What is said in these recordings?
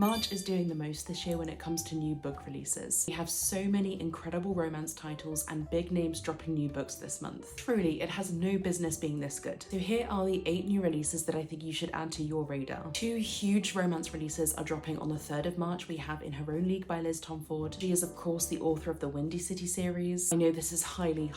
March is doing the most this year when it comes to new book releases. We have so many incredible romance titles and big names dropping new books this month. Truly, it has no business being this good. So here are the 8 new releases that I think you should add to your radar. 2 huge romance releases are dropping on the 3rd of March. We have In Her Own League by Liz Tomford. She is of course the author of the Windy City series. I know this is highly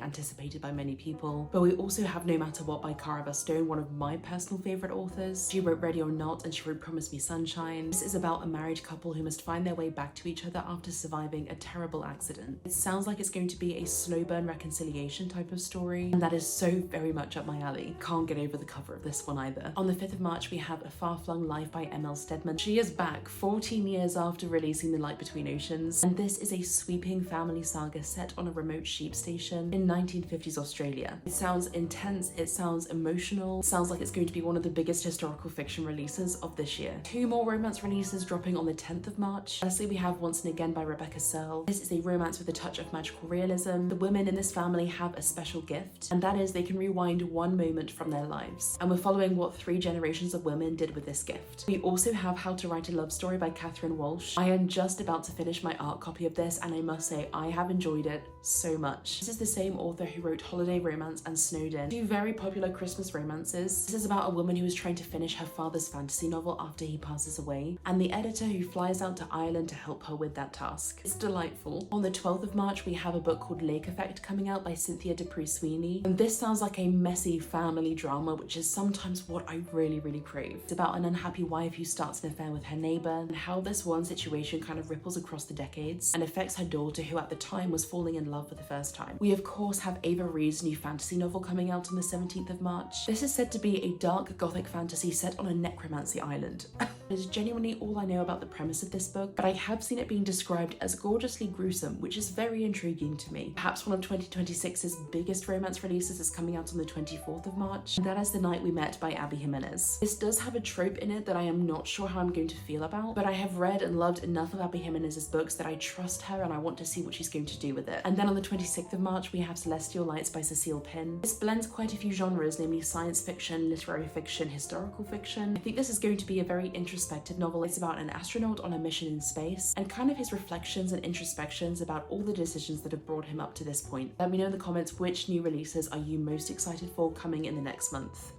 anticipated by many people, but we also have No Matter What by Cara Bastone, one of my personal favourite authors. She wrote Ready or Not and she wrote Promise Me Sunshine. This is about a married couple who must find their way back to each other after surviving a terrible accident. It sounds like it's going to be a slow burn reconciliation type of story, and that is so very much up my alley. Can't get over the cover of this one either. On the 5th of March, we have A Far-Flung Life by M.L. Stedman. She is back 14 years after releasing The Light Between Oceans, and this is a sweeping family saga set on a remote sheep station in 1950s Australia. It sounds intense, it sounds emotional, it sounds like it's going to be one of the biggest historical fiction releases of this year. 2 more romance releases dropping on the 10th of March. Firstly, we have Once and Again by Rebecca Searle. This is a romance with a touch of magical realism. The women in this family have a special gift, and that is they can rewind one moment from their lives. And we're following what 3 generations of women did with this gift. We also have How to Write a Love Story by Catherine Walsh. I am just about to finish my art copy of this, and I must say I have enjoyed it so much. This is the same author who wrote Holiday Romance and Snowden, 2 very popular Christmas romances. This is about a woman who is trying to finish her father's fantasy novel after he passes away, and the editor who flies out to Ireland to help her with that task. It's delightful. On the 12th of March, we have a book called Lake Effect coming out by Cynthia Dupree Sweeney, and this sounds like a messy family drama, which is sometimes what I really crave. It's about an unhappy wife who starts an affair with her neighbour, and how this one situation kind of ripples across the decades and affects her daughter, who at the time was falling in love for the first time. We of course have Ava Reid's new fantasy novel coming out on the 17th of March. This is said to be a dark Gothic fantasy set on a necromancy island. It is genuinely all I know about the premise of this book, but I have seen it being described as gorgeously gruesome, which is very intriguing to me. Perhaps one of 2026's biggest romance releases is coming out on the 24th of March, and that is The Night We Met by Abby Jimenez. This does have a trope in it that I am not sure how I'm going to feel about, but I have read and loved enough of Abby Jimenez's books that I trust her and I want to see what she's going to do with it. And then on the 26th of March, we have Celestial Lights by Cecile Pinn. This blends quite a few genres, namely science fiction, literary fiction, historical fiction. I think this is going to be a very introspective novel. It's about an astronaut on a mission in space and kind of his reflections and introspections about all the decisions that have brought him up to this point. Let me know in the comments which new releases are you most excited for coming in the next month.